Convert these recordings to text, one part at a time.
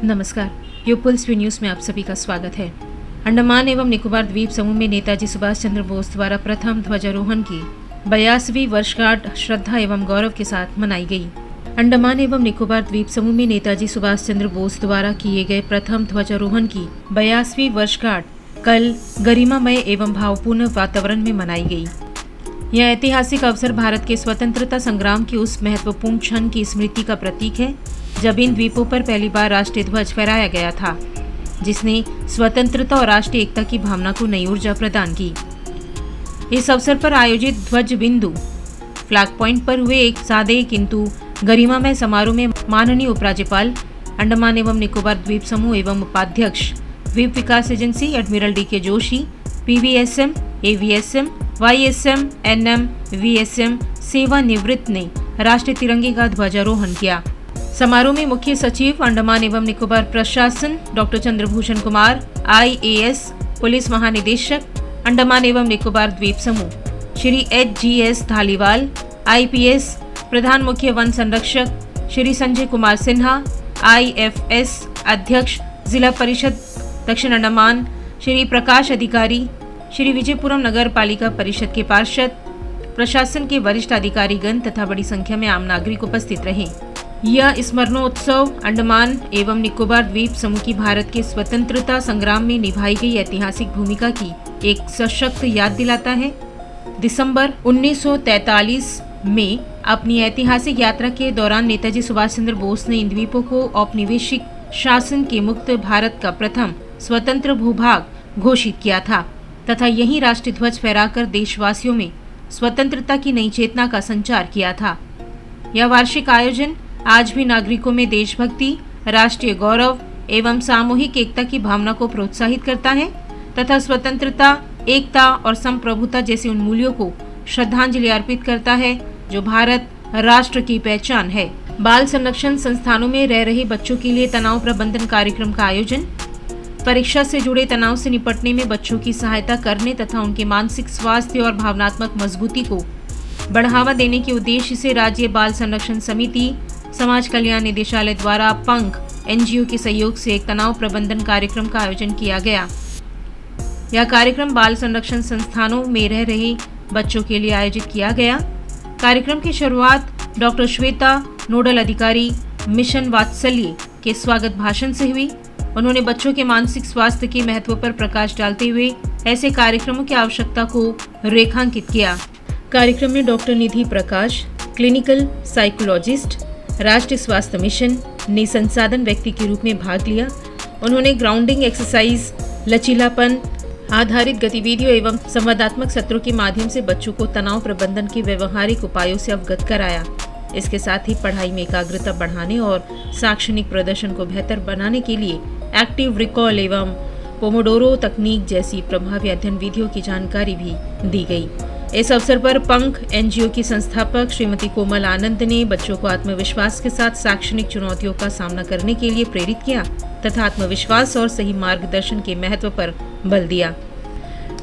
नमस्कार, यूपल्स V news में आप सभी का स्वागत है। अंडमान एवं निकोबार द्वीप समूह में नेताजी सुभाष चंद्र बोस द्वारा प्रथम ध्वजारोहण की 82वीं वर्षगांठ श्रद्धा एवं गौरव के साथ मनाई गई। अंडमान एवं निकोबार द्वीप समूह में नेताजी सुभाष चंद्र बोस द्वारा किए गए प्रथम ध्वजारोहण की 82वीं वर्षगांठ कल गरिमामय एवं भावपूर्ण वातावरण में मनाई गई। यह ऐतिहासिक अवसर भारत के स्वतंत्रता संग्राम की उस महत्वपूर्ण क्षण की स्मृति का प्रतीक है जब इन द्वीपों पर पहली बार राष्ट्रीय ध्वज फहराया गया था, जिसने स्वतंत्रता और राष्ट्रीय एकता की भावना को नई ऊर्जा प्रदान की। इस अवसर पर आयोजित ध्वज बिंदु फ्लैग पॉइंट पर हुए एक सादे किंतु गरिमामय समारोह में माननीय उपराज्यपाल अंडमान एवं निकोबार द्वीप समूह एवं उपाध्यक्ष द्वीप विकास agency admiral D K Joshi, PVSM, AVSM, YSM, NM, VSM सेवानिवृत्त ने राष्ट्रीय तिरंगे का ध्वजारोहण किया। समारोह में मुख्य सचिव अंडमान एवं निकोबार प्रशासन doctor Chandrabhushan Kumar, IAS police महानिदेशक अंडमान एवं निकोबार द्वीप समूह श्री HGS धालीवाल, आईपीएस प्रधान मुख्य वन संरक्षक श्री संजय कुमार सिन्हा, IFS अध्यक्ष जिला परिषद दक्षिण अंडमान श्री प्रकाश अधिकारी, श्री विजयपुरम नगर पालिका परिषद के पार्षद, प्रशासन के वरिष्ठ अधिकारीगण तथा बड़ी संख्या में आम नागरिक उपस्थित रहे। यह स्मरणोत्सव अंडमान एवं निकोबार द्वीप समूह की भारत के स्वतंत्रता संग्राम में निभाई गई ऐतिहासिक भूमिका की एक सशक्त याद दिलाता है। दिसंबर 1943 में अपनी ऐतिहासिक यात्रा के दौरान नेताजी सुभाष चंद्र बोस ने इन द्वीपों को औपनिवेशिक शासन के मुक्त भारत का प्रथम स्वतंत्र भूभाग घोषित किया था तथा यही राष्ट्रीय ध्वज फहराकर देशवासियों में स्वतंत्रता की नई चेतना का संचार किया था। यह वार्षिक आयोजन आज भी नागरिकों में देशभक्ति, राष्ट्रीय गौरव एवं सामूहिक एकता की भावना को प्रोत्साहित करता है तथा स्वतंत्रता, एकता और संप्रभुता जैसे उन मूल्यों को श्रद्धांजलि अर्पित करता है जो भारत राष्ट्र की पहचान है। बाल संरक्षण संस्थानों में रह रहे बच्चों के लिए तनाव प्रबंधन कार्यक्रम का आयोजन, परीक्षा से जुड़े तनाव से निपटने में बच्चों की सहायता करने तथा उनके मानसिक स्वास्थ्य और भावनात्मक मजबूती को बढ़ावा देने के उद्देश्य से राज्य बाल संरक्षण समिति, समाज कल्याण निदेशालय द्वारा पंख NGO के सहयोग से एक तनाव प्रबंधन कार्यक्रम का आयोजन किया गया। यह कार्यक्रम बाल संरक्षण संस्थानों में रह रहे बच्चों के लिए आयोजित किया गया। कार्यक्रम की शुरुआत डॉक्टर श्वेता, नोडल अधिकारी, मिशन वात्सल्य के स्वागत भाषण से हुई। उन्होंने बच्चों के मानसिक स्वास्थ्य के महत्व पर प्रकाश डालते हुए ऐसे कार्यक्रमों की आवश्यकता को रेखांकित किया। कार्यक्रम में डॉक्टर निधि प्रकाश, क्लिनिकल साइकोलॉजिस्ट, राष्ट्रीय स्वास्थ्य मिशन ने संसाधन व्यक्ति के रूप में भाग लिया। उन्होंने ग्राउंडिंग एक्सरसाइज, लचीलापन आधारित गतिविधियों एवं संवादात्मक सत्रों के माध्यम से बच्चों को तनाव प्रबंधन के व्यवहारिक उपायों से अवगत कराया। इसके साथ ही पढ़ाई में एकाग्रता बढ़ाने और शैक्षणिक प्रदर्शन को बेहतर बनाने के लिए एक्टिव रिकॉल एवं पोमोडोरो तकनीक जैसी प्रभावी अध्ययन विधियों की जानकारी भी दी गई। इस अवसर पर पंख NGO की संस्थापक श्रीमती कोमल आनंद ने बच्चों को आत्मविश्वास के साथ शैक्षणिक चुनौतियों का सामना करने के लिए प्रेरित किया तथा आत्मविश्वास और सही मार्गदर्शन के महत्व पर बल दिया।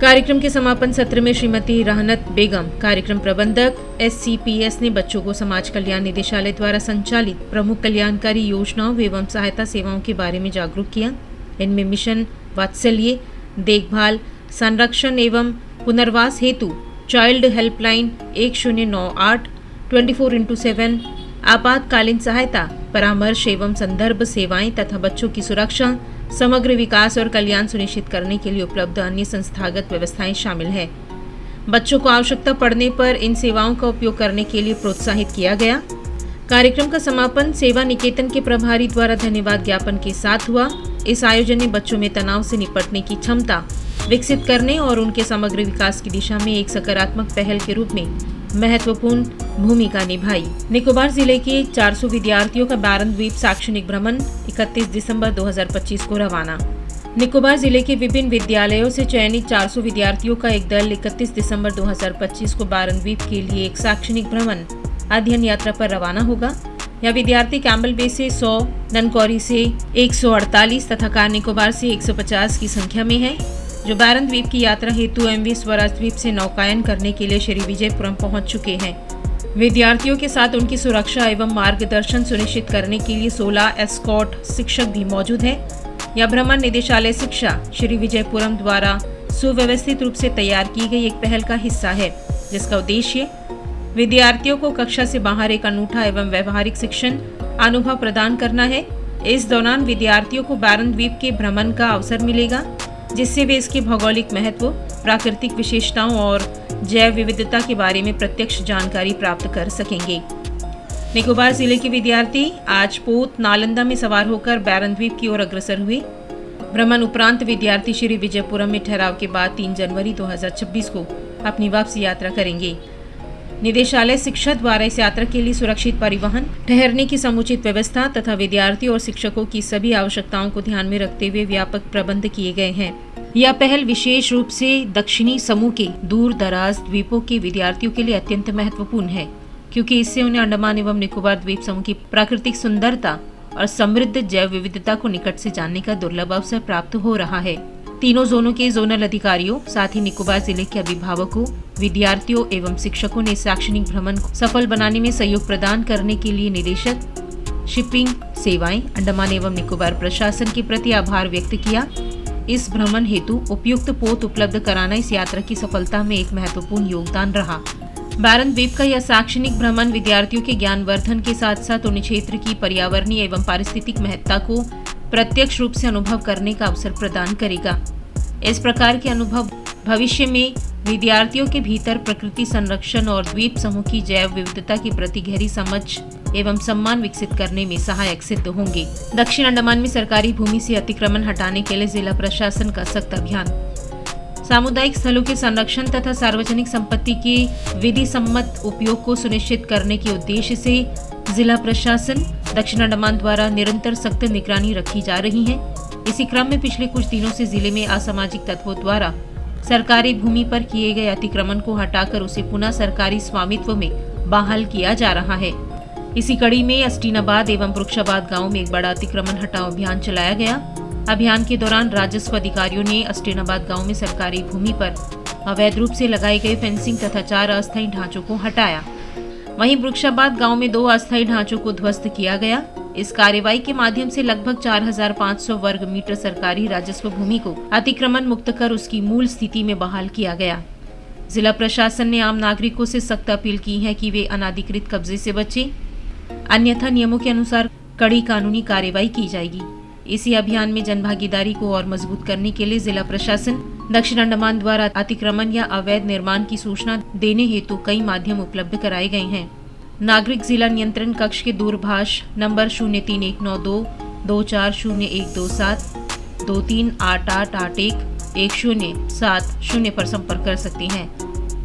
कार्यक्रम के समापन सत्र में श्रीमती रहनत बेगम, कार्यक्रम प्रबंधक SCPS ने बच्चों को समाज कल्याण निदेशालय द्वारा संचालित प्रमुख कल्याणकारी योजनाओं एवं सहायता सेवाओं के बारे में जागरूक किया। इनमें मिशन वात्सल्य, देखभाल, संरक्षण एवं पुनर्वास हेतु चाइल्ड हेल्पलाइन 1098 24x7, आपातकालीन सहायता, परामर्श एवं संदर्भ सेवाएं तथा बच्चों की सुरक्षा, समग्र विकास और कल्याण सुनिश्चित करने के लिए उपलब्ध अन्य संस्थागत व्यवस्थाएं शामिल है। बच्चों को आवश्यकता पड़ने पर इन सेवाओं का उपयोग करने के लिए प्रोत्साहित किया गया। कार्यक्रम का समापन सेवा निकेतन के प्रभारी द्वारा धन्यवाद ज्ञापन के साथ हुआ। इस आयोजन ने बच्चों में तनाव से निपटने की क्षमता विकसित करने और उनके समग्र विकास की दिशा में एक सकारात्मक पहल के रूप में महत्वपूर्ण भूमिका निभाई। निकोबार जिले के 400 विद्यार्थियों का बारन द्वीप शैक्षणिक भ्रमण 31 दिसंबर 2025 को रवाना। निकोबार जिले के विभिन्न विद्यालयों से चयनित 400 विद्यार्थियों का एक दल 31 दिसंबर 2025 को बारन द्वीप के लिए एक शैक्षणिक भ्रमण अध्ययन यात्रा पर रवाना होगा। यह विद्यार्थी कैम्बल बे से 100, ननकौरी से 148 तथा कार निकोबार से 150 की संख्या में है, जो बारन द्वीप की यात्रा हेतु MV स्वराज द्वीप से नौकायन करने के लिए श्री विजयपुरम पहुंच चुके हैं। विद्यार्थियों के साथ उनकी सुरक्षा एवं मार्गदर्शन सुनिश्चित करने के लिए 16 एस्कॉर्ट शिक्षक भी मौजूद हैं। यह भ्रमण निदेशालय शिक्षा श्री विजयपुरम द्वारा सुव्यवस्थित रूप से तैयार की गई एक पहल का हिस्सा है, जिसका उद्देश्य विद्यार्थियों को कक्षा से बाहर एक अनूठा एवं व्यवहारिक शिक्षण अनुभव प्रदान करना है। इस दौरान विद्यार्थियों को बैरन द्वीप के भ्रमण का अवसर मिलेगा, जिससे वे इसके भौगोलिक महत्व, प्राकृतिक विशेषताओं और जैव विविधता के बारे में प्रत्यक्ष जानकारी प्राप्त कर सकेंगे। निकोबार जिले के विद्यार्थी आज पोत नालंदा में सवार होकर बैरन द्वीप की ओर अग्रसर हुए। भ्रमण उपरांत विद्यार्थी श्री विजयपुरम में ठहराव के बाद 3 जनवरी 2026 को अपनी वापसी यात्रा करेंगे। निदेशालय शिक्षा द्वारा इस यात्रा के लिए सुरक्षित परिवहन, ठहरने की समुचित व्यवस्था तथा विद्यार्थियों और शिक्षकों की सभी आवश्यकताओं को ध्यान में रखते हुए व्यापक प्रबंध किए गए हैं। यह पहल विशेष रूप से दक्षिणी समूह के दूर दराज द्वीपों के विद्यार्थियों के लिए अत्यंत महत्वपूर्ण है, क्योंकि इससे उन्हें अंडमान एवं निकोबार द्वीप समूह की प्राकृतिक सुंदरता और समृद्ध जैव विविधता को निकट से जानने का दुर्लभ अवसर प्राप्त हो रहा है। तीनों जोनों के जोनल अधिकारियों, साथ ही निकोबार जिले के अभिभावकों, विद्यार्थियों एवं शिक्षकों ने शैक्षणिक भ्रमण को सफल बनाने में सहयोग प्रदान करने के लिए निदेशक शिपिंग सेवाएं अंडमान एवं निकोबार प्रशासन के प्रति आभार व्यक्त किया। इस भ्रमण हेतु उपयुक्त पोत उपलब्ध कराना इस यात्रा की सफलता में एक महत्वपूर्ण योगदान रहा। बैरन द्वीप का यह शैक्षणिक भ्रमण विद्यार्थियों के ज्ञानवर्धन के साथ साथ उन्हें क्षेत्र की पर्यावरणीय एवं पारिस्थितिक महत्ता को प्रत्यक्ष रूप से अनुभव करने का अवसर प्रदान करेगा। इस प्रकार के अनुभव भविष्य में विद्यार्थियों के भीतर प्रकृति संरक्षण और द्वीप समूह की जैव विविधता के प्रति गहरी समझ एवं सम्मान विकसित करने में सहायक सिद्ध होंगे। दक्षिण अंडमान में सरकारी भूमि से अतिक्रमण हटाने के लिए जिला प्रशासन का सख्त अभियान, सामुदायिक स्थलों के संरक्षण तथा सार्वजनिक संपत्ति के विधि सम्मत उपयोग को सुनिश्चित करने के उद्देश्य से जिला प्रशासन दक्षिण अंडमान द्वारा निरंतर सख्त निगरानी रखी जा रही है। इसी क्रम में पिछले कुछ दिनों से जिले में असामाजिक तत्वों द्वारा सरकारी भूमि पर किए गए अतिक्रमण को हटाकर उसे पुनः सरकारी स्वामित्व में बहाल किया जा रहा है। इसी कड़ी में अस्टीनाबाद एवं वृक्षाबाद गांव में एक बड़ा अतिक्रमण हटाओ अभियान चलाया गया। अभियान के दौरान राजस्व अधिकारियों ने अस्टीनाबाद गांव में सरकारी भूमि पर अवैध रूप से लगाई गई फेंसिंग तथा 4 अस्थायी ढांचों को हटाया। वहीं वृक्षाबाद गांव में 2 अस्थायी ढांचों को ध्वस्त किया गया। इस कार्यवाही के माध्यम से लगभग 4500 वर्ग मीटर सरकारी राजस्व भूमि को अतिक्रमण मुक्त कर उसकी मूल स्थिति में बहाल किया गया। जिला प्रशासन ने आम नागरिकों से सख्त अपील की है कि वे अनाधिकृत कब्जे से बचें, अन्यथा नियमों के अनुसार कड़ी कानूनी कार्यवाही की जाएगी। इसी अभियान में जनभागीदारी को और मजबूत करने के लिए जिला प्रशासन दक्षिण अंडमान द्वारा अतिक्रमण या अवैध निर्माण की सूचना देने हेतु कई माध्यम उपलब्ध कराए गए हैं। नागरिक जिला नियंत्रण कक्ष के दूरभाष नंबर 03192 240127 2388811070 पर संपर्क कर सकती हैं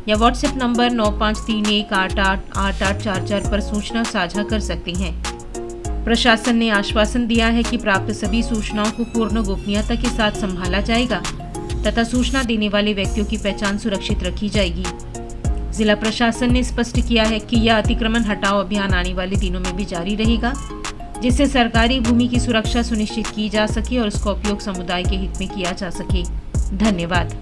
या व्हाट्सएप नंबर 9531888844 पर सूचना साझा कर सकती हैं। प्रशासन ने आश्वासन दिया है कि प्राप्त सभी सूचनाओं को पूर्ण गोपनीयता के साथ संभाला जाएगा तथा सूचना देने वाले व्यक्तियों की पहचान सुरक्षित रखी जाएगी। जिला प्रशासन ने स्पष्ट किया है कि यह अतिक्रमण हटाओ अभियान आने वाले दिनों में भी जारी रहेगा, जिससे सरकारी भूमि की सुरक्षा सुनिश्चित की जा सके और उसका उपयोग समुदाय के हित में किया जा सके। धन्यवाद।